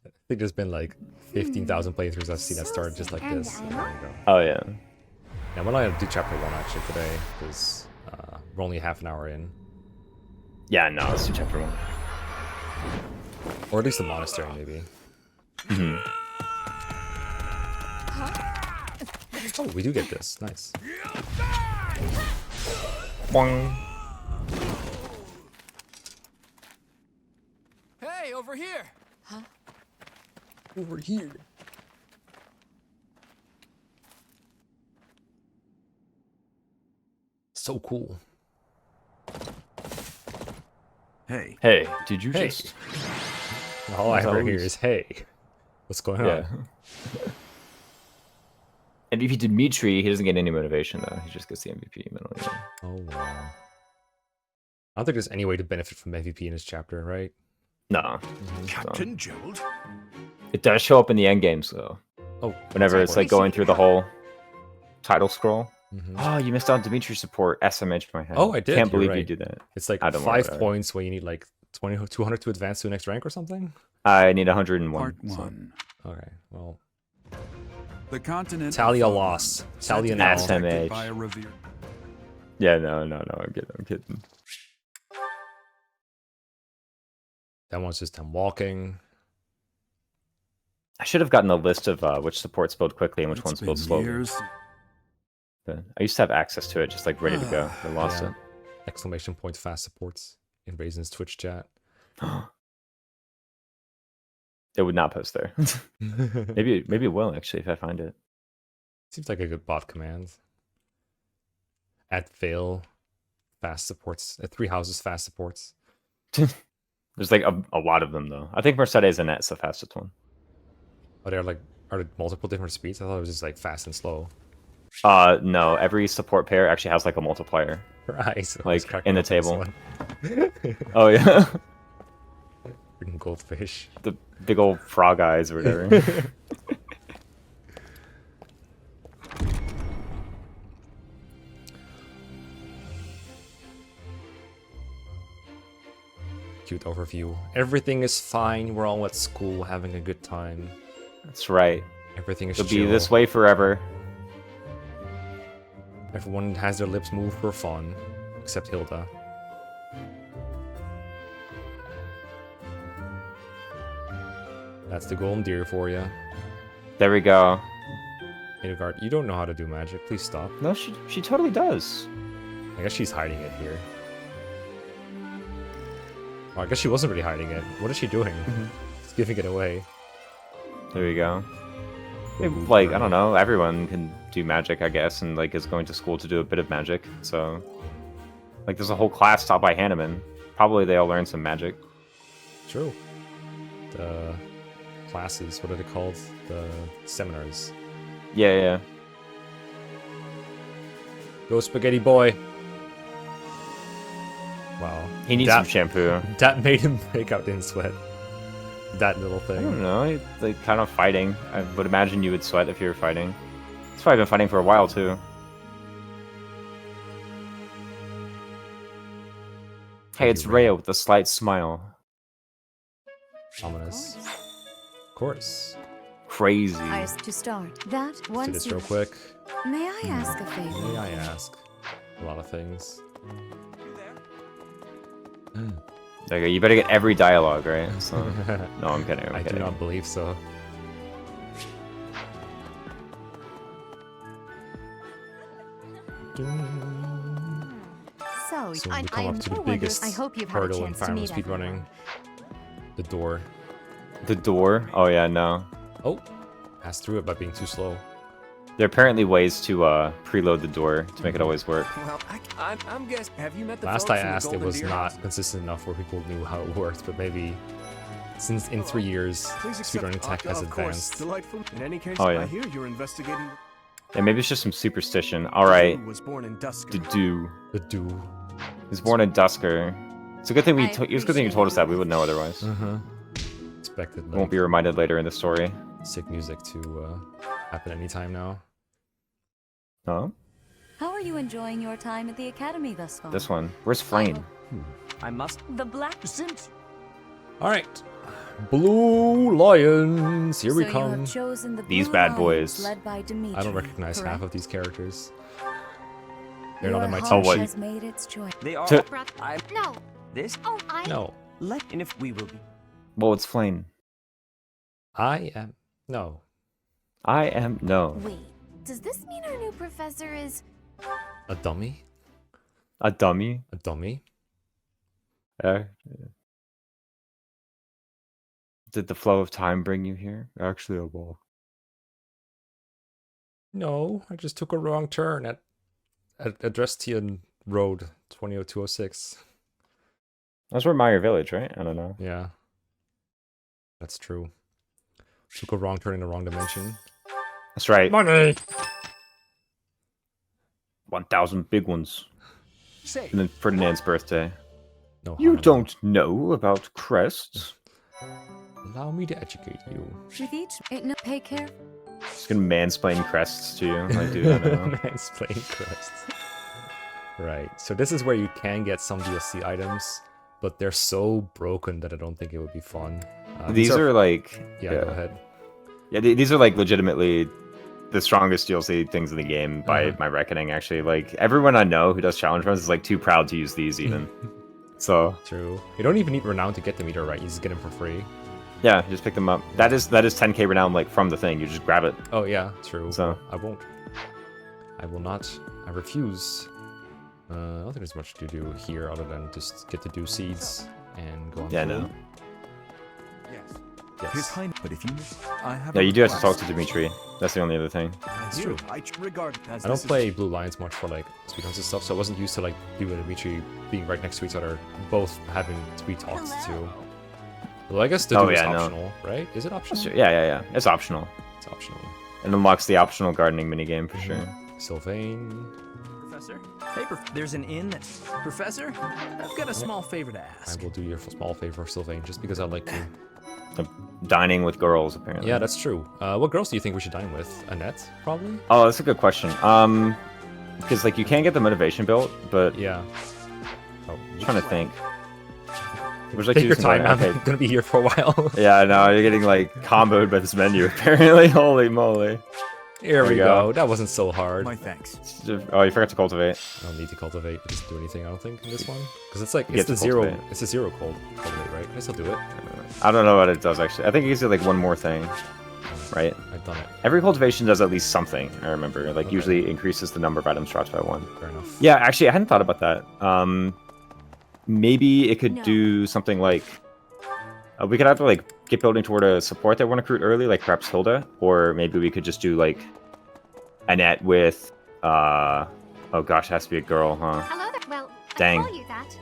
I think there's been like 15,000 playthroughs I've seen that started just like this. There you go. Oh yeah. Yeah, I'm gonna do chapter 1 actually today, because we're only half an hour in. Yeah, no, let's do chapter 1. Or at least the monastery, maybe. Oh, we do get this. Nice. Boing. Hey, over here. Over here. So cool. Hey. Hey, did you Hey. just... All I As ever hear always. is, hey, what's going on? Yeah. And if he Dimitri, he doesn't get any motivation though. He just gets the MVP medal. Yeah. Oh, wow. I don't think there's any way to benefit from MVP in this chapter, right? No. Captain Gerald? It does show up in the end games though. Oh, Whenever it's like going through the whole title scroll. Mhm. Oh, you missed out on Dimitri support. SMH my head. Oh, I did, Can't you're believe you right. do that. It's like I don't 5 worry. points when you need like 200 to advance to the next rank or something? I need 101. Part so- 1. Okay, well, The continent. Talia lost. Talia now. SMH. Yeah, no, I'm kidding. That one's just him walking. I should have gotten a list of which supports build quickly and which ones build slowly. But I used to have access to it, just like ready to go. I lost it. Exclamation point fast supports in Raisin's Twitch chat. It would not post there. maybe it will actually if I find it. Seems like a good bot command. At fail, fast supports. At 3 houses, fast supports. There's like a lot of them though. I think Mercedes and Net's the fastest one. Oh, are there multiple different speeds? I thought it was just like fast and slow. No. Every support pair actually has like a multiplier. Right. Like in the table. Oh yeah. Freaking goldfish. The big old frog eyes or whatever. Cute overview. Everything is fine. We're all at school having a good time. That's right. Everything is It'll chill. be this way forever. Everyone has their lips moved for fun, except Hilda. That's the golden deer for you. There we go. Edelgard, you don't know how to do magic. Please stop. No, she totally does. I guess she's hiding it here. Oh, I guess she wasn't really hiding it. What is she doing? She's giving it away. There we go. Maybe, like, I don't know, everyone can do magic, I guess, and like is going to school to do a bit of magic, so like there's a whole class taught by Hanneman. Probably they all learn some magic. True. The classes, what are they called? The seminars. Yeah. Go spaghetti boy. Wow. He needs some shampoo. That made him break out in sweat. That little thing. I don't know, like kind of fighting. I would imagine you would sweat if you were fighting. He's probably been fighting for a while too. Hey, it's Rhea with a slight smile. Ominous. Of course. Crazy. To start, that once do this real quick. May I ask a favor? May I ask? A lot of things. Okay, you better get every dialogue, right? So, no, I'm kidding. I do not believe so. So we come up to the biggest hurdle in Fire Emblem speedrunning. The door. The door? Oh yeah, no. Oh, pass through it by being too slow. There are apparently ways to preload the door to make it always work. Well, I'm guessing. Have you met the Last folks I from the asked, it Golden was Deer not House? consistent enough where people knew how it worked, but maybe since in 3 years, speedrunning tech has advanced. Delightful. In any case, Oh, yeah. I hear you're investigating. Yeah, maybe it's just some superstition. Alright. Was born in Dusk. The do. The do. He was born in Dusker. It's a good thing it's a good thing you told us that. We wouldn't know otherwise. Expected. We won't be reminded later in the story. Sick music to happen anytime now. Oh? How are you enjoying your time at the academy thus far? This one. Where's Flame? I must. The black. Since All right, Blue Lions. Here we So you come. have chosen the These Blue bad Lions boys. Led by Dimitri, I don't recognize half of correct? these characters. They're Your not in my heart team. what? has made its choice. they are. To- I No. this. Oh, I. No, Let and if we will be. Well, it's Flame. I am. No. I am no. Wait. Does this mean our new professor is? A dummy? A dummy. A dummy? Did the flow of time bring you here? Actually, a wall. No, I just took a wrong turn at Adrestian Road 200206. That's where Meyer Village, right? I don't know. Yeah. That's true. Took a wrong turn in the wrong dimension. That's right. Money! 1,000 big ones. Say. And then Ferdinand's birthday. No You harm. don't know about crests? Allow me to educate you. With each, pay care. Just gonna mansplain crests to you. Like, dude, I don't know. Mansplain crests. Right. So this is where you can get some DLC items, but they're so broken that I don't think it would be fun. These are like... Yeah, go ahead. Yeah, these are like legitimately the strongest DLC things in the game by my reckoning. Actually, like everyone I know who does challenge runs is like too proud to use these even. So true. You don't even need renown to get the meter, right? You just get them for free. Yeah, just pick them up. That is 10k renown like from the thing. You just grab it. Oh yeah, true. So I won't. I will not. I refuse. I don't think there's much to do here other than just get to do seeds and go on. Yeah, no. Yes. Yes. His Highness, but if you, I have. Yeah, you do have to talk to Dimitri. That's the only other thing. That's true. I regard it as I don't play Blue Lions much for like speedruns and stuff, so I wasn't used to like you and Dimitri being right next to each other, both having sweet talks too. Well, I guess the do is optional, right? Is it optional? Sure. Yeah. It's optional. It's optional. It unlocks the optional gardening minigame for sure. Sylvain. Professor? Hey, there's an inn that... Professor? I've got a small favor to ask. I will do your small favor, Sylvain, just because I like you. Dining with girls, apparently. Yeah, that's true. What girls do you think we should dine with? Annette, probably? Oh, that's a good question. Because like you can get the motivation built, but yeah. I'm trying to think. Like take your time. I'm gonna be here for a while. Yeah, no, you're getting like comboed by this menu. Apparently, holy moly. Here we go. That wasn't so hard. My thanks. Oh, you forgot to cultivate. I don't need to cultivate. It doesn't do anything, I don't think, in this one. Because it's like, it's the zero. It's a zero cultivate, right? Can I still do it? I don't know what it does, actually. I think it gives you like one more thing, right? I've done it. Every cultivation does at least something, I remember. Like, usually increases the number of items dropped by 1. Fair enough. Yeah, actually, I hadn't thought about that. Maybe it could do something like... we could either, like, get building toward a support that want to recruit early, like perhaps Hilda, or maybe we could just do, like, Annette with, oh gosh, it has to be a girl, huh? Hello there. Well, dang. I call you that.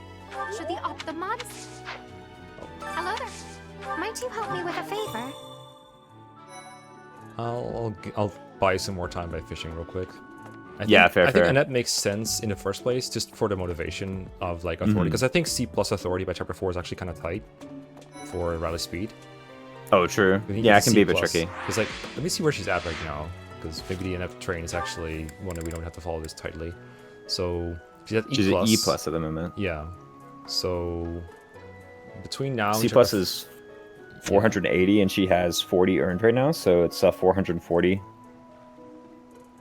Should the mods... Hello there. Might you help me with a favor? I'll buy some more time by fishing real quick. I think Annette makes sense in the first place, just for the motivation of like authority, because I think C plus authority by chapter 4 is actually kind of tight for rally speed. Oh, true. Yeah, it can be a bit tricky. Because like, let me see where she's at right now, because maybe the Annette train is actually one that we don't have to follow this tightly. So she's at E+. She's at E+ at the moment. Yeah. So between now and C+ is 480, and she has 40 earned right now, so it's 440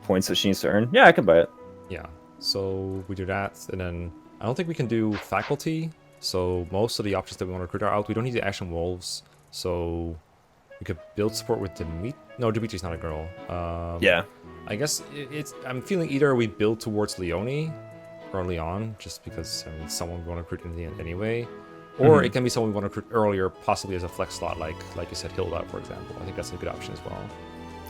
points that she needs to earn. Yeah, I can buy it. Yeah, so we do that, and then I don't think we can do faculty, so most of the options that we want to recruit are out. We don't need the Ashen Wolves, so we could build support with Dimitri. No, Dimitri's not a girl. Yeah. I guess I'm feeling either we build towards Leone or Leon, just because I mean, someone we want to recruit in the end anyway, or it can be someone we want to recruit earlier, possibly as a flex slot, like you said, Hilda, for example. I think that's a good option as well.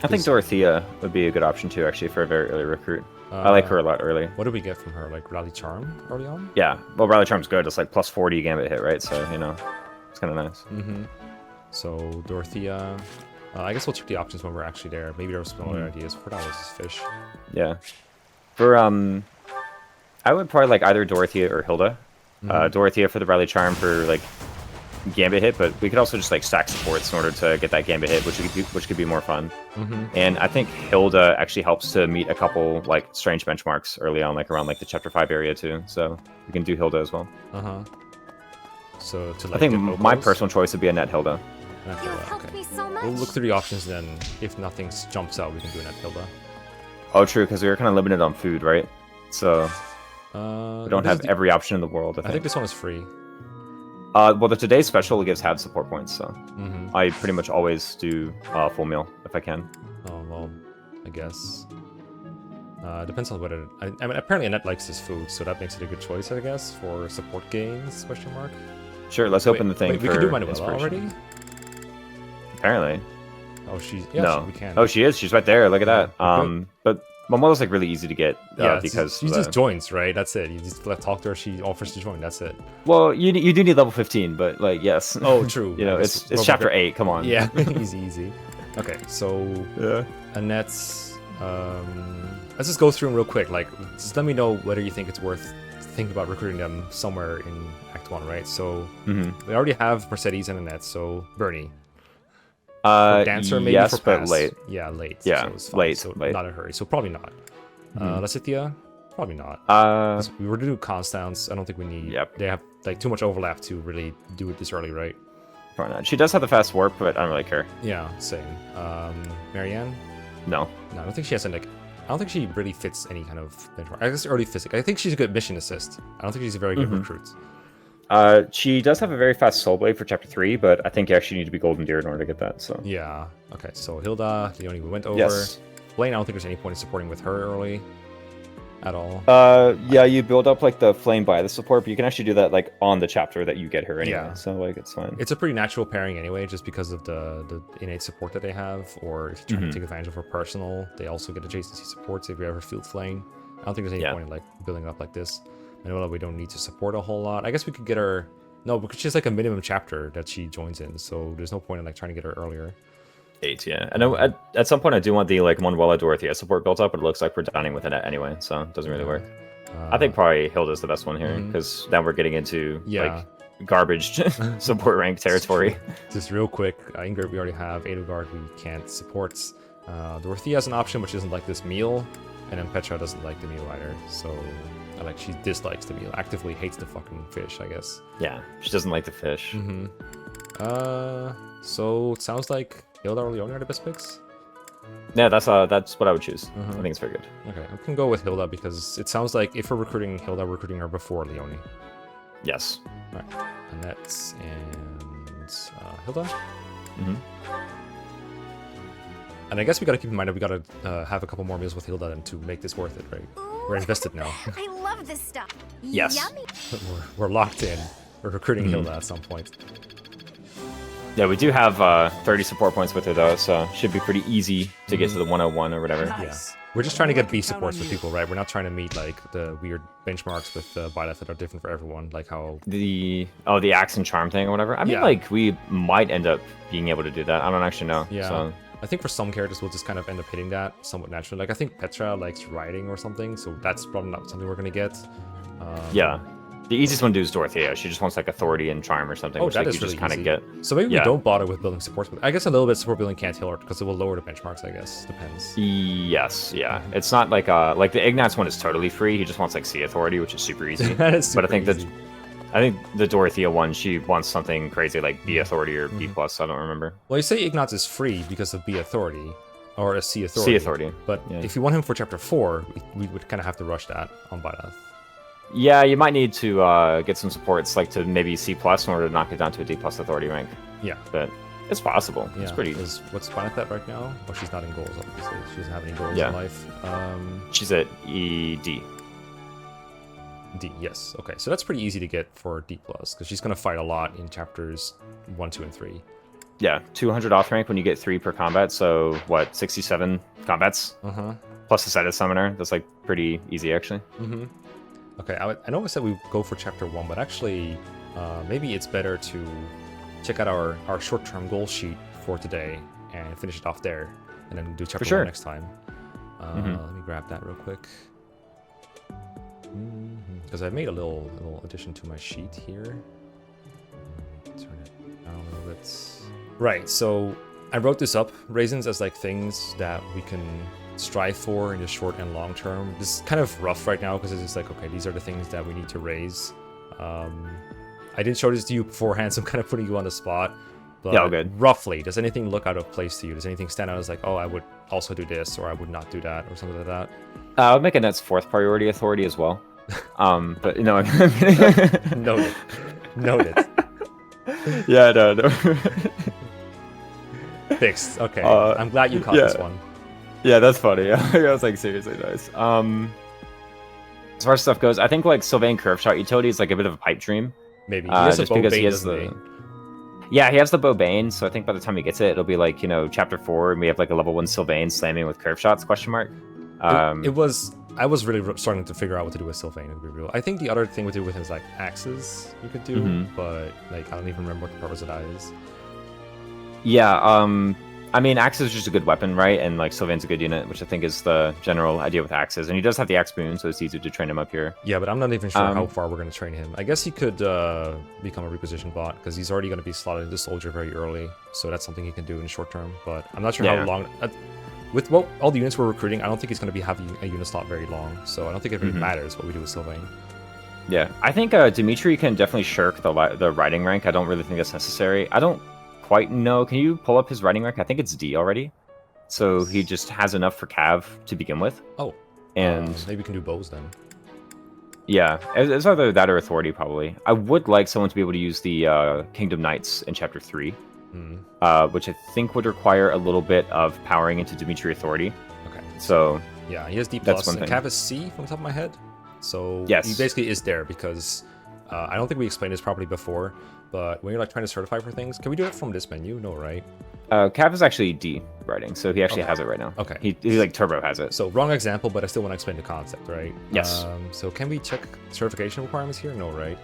I think Dorothea would be a good option too, actually, for a very early recruit. I like her a lot early. What do we get from her? Like Rally Charm early on? Yeah, well, Rally Charm's good. It's like plus 40 gambit hit, right? So, you know, it's kind of nice. So, Dorothea. I guess we'll check the options when we're actually there. Maybe there were some other ideas. For now, let's just fish. Yeah. For, I would probably like either Dorothea or Hilda. Dorothea for the Rally Charm for, like, gambit hit, but we could also just like stack supports in order to get that gambit hit, which could be more fun. And I think Hilda actually helps to meet a couple like strange benchmarks early on, like around like the chapter 5 area too. So we can do Hilda as well. So to like, I think my personal choice would be Annette Hilda. You have helped me so much. We'll look through the options, and then if nothing jumps out, we can do Annette Hilda. Oh, true, because we were kind of limited on food, right? So we don't have every option in the world. I think this one is free. Well, the today's special gives have support points, so I pretty much always do full meal if I can. Oh well, I guess. Depends on whether I mean apparently Annette likes this food, so that makes it a good choice, I guess, for support gains? Question mark. Sure, let's open the thing. Wait, we can do Manuela already. Apparently. Oh, she's no. We can. Oh, she is. She's right there. Look at that. But Manuela's like really easy to get because she just joins, right? That's it. You just talk to her. She offers to join. That's it. Well, you do need level 15, but like yes. Oh, true. You know, it's chapter 8. Come on. Yeah, easy. Okay, so Annette's. Let's just go through them real quick. Like, just let me know whether you think it's worth thinking about recruiting them somewhere in Act 1, right? So we already have Mercedes and Annette. So Bernie. Dancer maybe yes, for pass. But late. Yeah, late. Yeah, so it's fine. late. So late. not in a hurry. So probably not. Lacithia, probably not. We were to do Constance. I don't think we need. Yep. They have like too much overlap to really do it this early, right? Probably not. She does have the fast warp, but I don't really care. Yeah, same. Marianne. No. No, I don't think she has any, like, I don't think she really fits any kind of benchmark. I guess early physics. I think she's a good mission assist. I don't think she's a very good recruit. She does have a very fast Soul Blade for Chapter 3, but I think you actually need to be Golden Deer in order to get that, so... Yeah. Okay, so Hilda, Leonie we went over. Yes. Blaine, I don't think there's any point in supporting with her early at all. Yeah, you build up, like, the Flame by the support, but you can actually do that, like, on the chapter that you get her anyway, Yeah. so, like, it's fine. It's a pretty natural pairing anyway, just because of the innate support that they have, or if you try to take advantage of her personal, they also get adjacency supports if you ever field Flame. I don't think there's any point in, like, building it up like this. Manuela, we don't need to support a whole lot. I guess we could get her... No, because she has like a minimum chapter that she joins in, so there's no point in like trying to get her earlier. 8, yeah. I know at some point I do want the like Manuela Dorothea support built up, but it looks like we're dining with it anyway, so it doesn't really work. I think probably Hilda's the best one here, because now we're getting into like garbage support rank territory. Just real quick, Ingrid we already have, Edelgard we can't support. Dorothea has an option which isn't like this meal, and then Petra doesn't like the meal either, so... Like, she dislikes the meal, actively hates the fucking fish, I guess. Yeah, she doesn't like the fish. So it sounds like Hilda or Leonie are the best picks? Yeah, that's what I would choose. I think it's very good. Okay, we can go with Hilda, because it sounds like if we're recruiting Hilda, we're recruiting her before Leonie. Yes. Alright, Annette and Hilda? And I guess we gotta keep in mind that we gotta have a couple more meals with Hilda to make this worth it, right? We're invested now. I love this stuff. Yes. Yummy. we're locked in. We're recruiting Hilda at some point. Yeah, we do have 30 support points with her though, so should be pretty easy to get to the 101 or whatever. Nice. Yeah. We're just trying to get B supports with people, right? We're not trying to meet like the weird benchmarks with Byleth that are different for everyone, like how the axe and charm thing or whatever. I mean, like we might end up being able to do that. I don't actually know. Yeah. So. I think for some characters we'll just kind of end up hitting that somewhat naturally. Like I think Petra likes riding or something, so that's probably not something we're gonna get. Yeah. The easiest one to do is Dorothea. She just wants like authority and charm or something, which that like, is you really just kind of easy. get. So maybe we don't bother with building supports, but I guess a little bit of support building can't heal her because it will lower the benchmarks, I guess. Depends. Yes, yeah. It's not like the Ignatz one is totally free. He just wants like Sea Authority, which is super easy. That is super but easy. I think the Dorothea one, she wants something crazy like B Authority or B+, I don't remember. Well, you say Ignatz is free because of B Authority, or a C Authority. C Authority. But if you want him for Chapter 4, we would kind of have to rush that on Byleth. Yeah, you might need to get some supports, like to maybe C+ in order to knock it down to a D+ Authority rank. Yeah. But it's possible. Yeah. It's pretty... What's Byleth at right now? Well, she's not in goals, obviously. She doesn't have any goals in life. She's at ED. D, yes. Okay, so that's pretty easy to get for D+, because she's going to fight a lot in Chapters 1, 2, and 3. Yeah, 200 off rank when you get 3 per combat, so what, 67 combats? Plus a Sighted Summoner, that's like pretty easy actually. Okay, I know I said we go for Chapter 1, but actually, maybe it's better to check out our short-term goal sheet for today and finish it off there, and then do Chapter 1 next time. Let me grab that real quick. Because I made a little addition to my sheet here. Turn it down a little bit. Right, so I wrote this up, raisins, as like things that we can strive for in the short and long term. This is kind of rough right now because it's just like, okay, these are the things that we need to raise. I didn't show this to you beforehand, so I'm kind of putting you on the spot. But yeah, all good. Roughly, does anything look out of place to you? Does anything stand out as like, oh, I would also do this, or I would not do that, or something like that? I would make Annette's 4th priority authority as well. But, you know... Noted. Yeah, no. Fixed. Okay. I'm glad you caught this one. Yeah, that's funny. I was like, seriously nice. As far as stuff goes, I think like Sylvain Curve Shot utility is like a bit of a pipe dream. Maybe. He has just a because Bane, he has the... Yeah, he has the Bobane, so I think by the time he gets it, it'll be like, you know, Chapter 4, and we have like a level 1 Sylvain slamming with Curve Shots, question mark. I was really starting to figure out what to do with Sylvain, to be real. I think the other thing we do with him is like axes you could do, but like I don't even remember what the purpose of that is. Yeah, I mean, Axe is just a good weapon, right? And like Sylvain's a good unit, which I think is the general idea with axes. And he does have the axe boon, so it's easy to train him up here. Yeah, but I'm not even sure how far we're going to train him. I guess he could become a reposition bot, because he's already going to be slotted into soldier very early. So that's something he can do in the short term. But I'm not sure how long... with all the units we're recruiting, I don't think he's going to be having a unit slot very long. So I don't think it really matters what we do with Sylvain. Yeah, I think Dimitri can definitely shirk the riding rank. I don't really think that's necessary. I don't quite know. Can you pull up his riding rank? I think it's D already. so he just has enough for Cav to begin with. Oh, and maybe we can do bows then. Yeah, it's either that or Authority, probably. I would like someone to be able to use the Kingdom Knights in Chapter 3, which I think would require a little bit of powering into Dimitri Authority. Okay. So yeah, he has D+, that's one and thing. Cav is C from the top of my head. So yes. he basically is there because I don't think we explained this properly before, but when you're like trying to certify for things, can we do it from this menu? No, right? Cav is actually D writing, so he actually has it right now. Okay. He like turbo has it. So wrong example, but I still want to explain the concept, right? Yes. So can we check certification requirements here? No, right?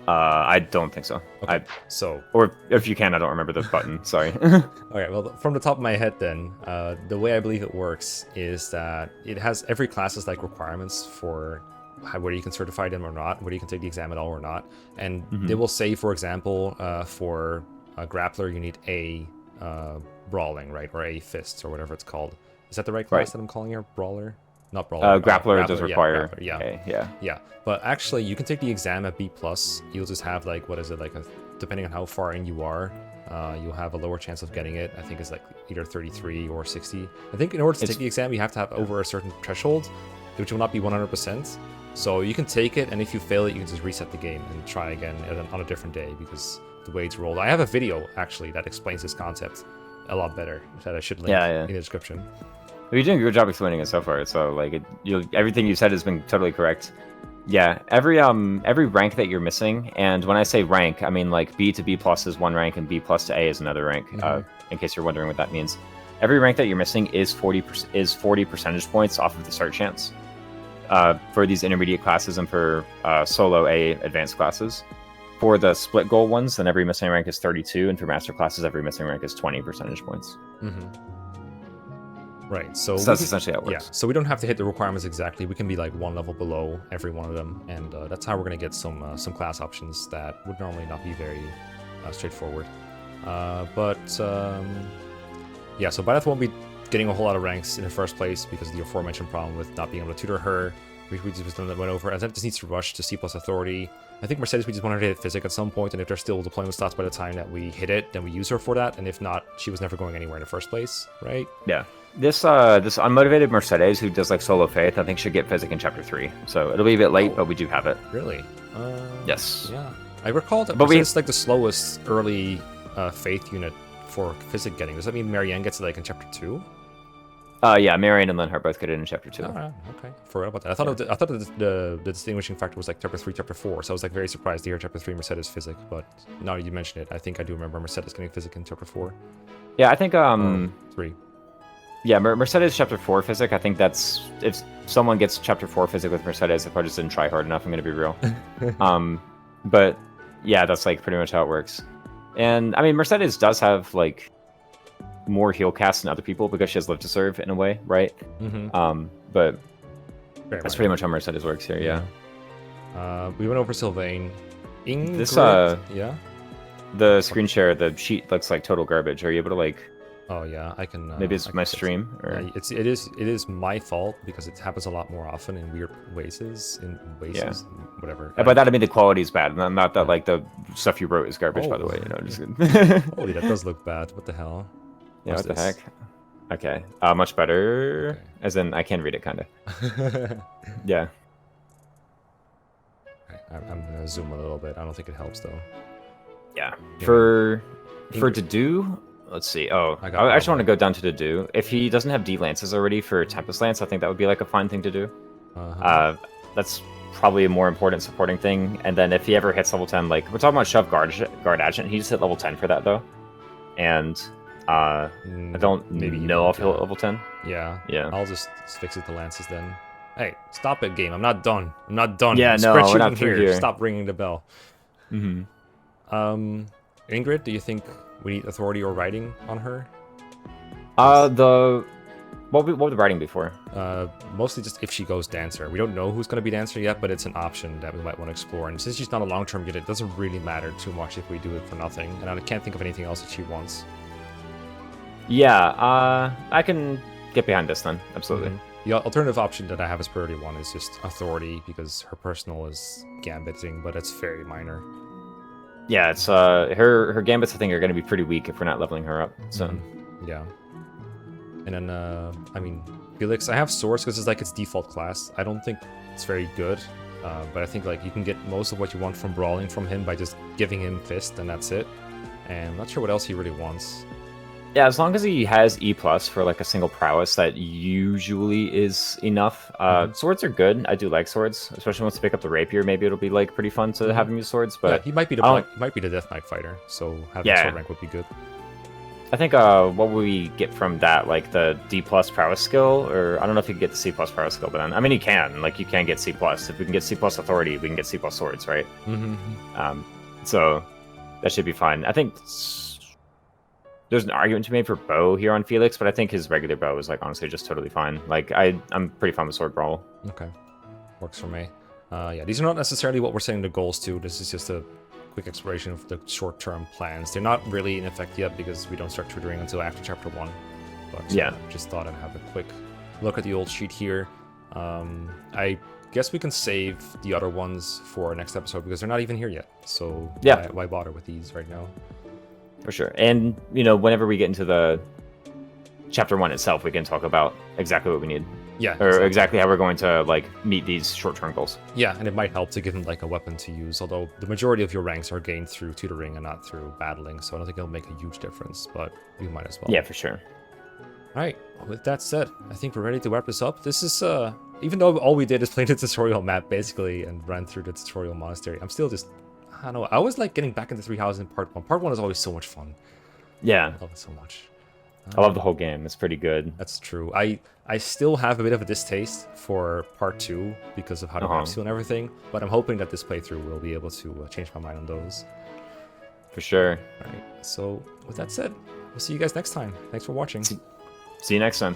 I don't think so. Okay. Or if you can, I don't remember the button. Sorry. Okay, well, from the top of my head then, the way I believe it works is that it has every class has like requirements for whether you can certify them or not, whether you can take the exam at all or not. And they will say, for example, for a grappler, you need A brawling, right? Or A fists or whatever it's called. Is that the right class that I'm calling here? Brawler? Not brawler. Grappler does require. Yeah, A, yeah. But actually, you can take the exam at B+. You'll just have like, what is it, like depending on how far in you are, you'll have a lower chance of getting it. I think it's like either 33 or 60. I think in order to take the exam, you have to have over a certain threshold, which will not be 100%. So you can take it, and if you fail it, you can just reset the game and try again on a different day because the way it's rolled. I have a video actually that explains this concept a lot better that I should link in the description. You're doing a good job explaining it so far. So like everything you said has been totally correct. Yeah, every rank that you're missing, and when I say rank, I mean like B to B+ is one rank and B+ to A is another rank. In case you're wondering what that means, every rank that you're missing is 40 percentage points off of the start chance for these intermediate classes and for solo A advanced classes. For the split goal ones, then every missing rank is 32, and for master classes, every missing rank is 20 percentage points. Right, so that's essentially how it works. Yeah, so we don't have to hit the requirements exactly. We can be like one level below every one of them, and that's how we're gonna get some class options that would normally not be very straightforward. Yeah, so Byleth won't be getting a whole lot of ranks in the first place because of the aforementioned problem with not being able to tutor her. We just went over. And that just needs to rush to C+ Authority. I think Mercedes, we just want her to hit Physic at some point, and if there's still deployment slots by the time that we hit it, then we use her for that, and if not, she was never going anywhere in the first place, right? Yeah. This unmotivated Mercedes who does like solo faith, I think should get Physic in Chapter 3. So it'll be a bit late, but we do have it. Really? Yes. Yeah. I recall that it's like the slowest early faith unit for Physic getting. Does that mean Marianne gets it like in Chapter 2? Yeah, Marianne and Lenhart both get it in Chapter 2. Oh, okay. Forgot about that. I thought the distinguishing factor was like Chapter 3, Chapter 4. So I was like very surprised to hear Chapter 3 Mercedes Physic, but now you mention it, I think I do remember Mercedes getting Physic in Chapter 4. Yeah, I think 3. Yeah, Mercedes Chapter 4 Physic. I think that's if someone gets Chapter 4 Physic with Mercedes, they probably just didn't try hard enough. I'm gonna be real. But yeah, that's like pretty much how it works. And I mean, Mercedes does have like more heal casts than other people because she has Live to Serve in a way, right? But that's pretty much how Mercedes works here. Yeah. We went over Sylvain. Ingrid, this yeah. The screen share, the sheet looks like total garbage. Are you able to like? Oh yeah, I can. Maybe it's my stream. Or... Yeah, it is my fault because it happens a lot more often in weird ways. Whatever. Yeah, by that I mean the quality is bad. Not that like the stuff you wrote is garbage. By the way, you know, just Holy, that does look bad. What the hell? Yeah, what the heck? Okay, much better. Okay. As in, I can read it, kind of. Yeah. I'm gonna zoom a little bit. I don't think it helps though. Yeah. For Dedu, let's see. Oh, I actually want to go down to Dedu. If he doesn't have D lances already for Tempest Lance, I think that would be like a fine thing to do. That's probably a more important supporting thing. And then if he ever hits level 10, like we're talking about Shove Guard Adjutant, he just hit level 10 for that though. And I don't know if he'll hit level 10. Yeah. I'll just fix it to lances then. Hey, stop it, game. I'm not done. Yeah, no, we're not here. Stop ringing the bell. Mm-hmm. Ingrid, do you think we need authority or writing on her? What would the writing be for? Mostly just if she goes dancer. We don't know who's going to be dancer yet, but it's an option that we might want to explore. And since she's not a long-term unit, it doesn't really matter too much if we do it for nothing. And I can't think of anything else that she wants. Yeah, I can get behind this then. Absolutely. The alternative option that I have as priority 1 is just authority because her personal is gambiting, but it's very minor. Yeah, it's her gambits I think are going to be pretty weak if we're not leveling her up. So yeah. And then, I mean, Felix, I have swords because it's like its default class. I don't think it's very good, but I think like you can get most of what you want from brawling from him by just giving him fist, and that's it. And I'm not sure what else he really wants. Yeah, as long as he has E+ for like a single prowess, that usually is enough. Swords are good. I do like swords, especially once you pick up the rapier. Maybe it'll be like pretty fun to have him use swords. But yeah, he might be the Death Knight fighter, so having sword rank would be good. I think what will we get from that, like the D+ prowess skill, or I don't know if you can get the C+ prowess skill, but then I mean you can, like you can get C+. If we can get C+ authority, we can get C+ swords, right? So that should be fine. I think there's an argument to be made for bow here on Felix, but I think his regular bow is like honestly just totally fine. Like I'm pretty fine with sword brawl. Okay, works for me. Yeah, these are not necessarily what we're setting the goals to. This is just a quick exploration of the short-term plans. They're not really in effect yet because we don't start tutoring until after chapter 1. But yeah, just thought I'd have a quick look at the old sheet here. I guess we can save the other ones for our next episode because they're not even here yet. So yeah, why bother with these right now? For sure. And, you know, whenever we get into the chapter 1 itself, we can talk about exactly what we need. Yeah. Or exactly how we're going to, like, meet these short-term goals. Yeah, and it might help to give him, like, a weapon to use, although the majority of your ranks are gained through tutoring and not through battling, so I don't think it'll make a huge difference, but we might as well. Yeah, for sure. Alright, with that said, I think we're ready to wrap this up. This is, even though all we did is play the tutorial map, basically, and ran through the tutorial monastery, I'm still just... I don't know. I always like getting back into Three Houses in Part 1. Part 1 is always so much fun. Yeah. I love it so much. I love the whole game. It's pretty good. That's true. I still have a bit of a distaste for Part 2 because of how the maps feel and everything, but I'm hoping that this playthrough will be able to change my mind on those. For sure. All right. So, with that said, we'll see you guys next time. Thanks for watching. See you next time.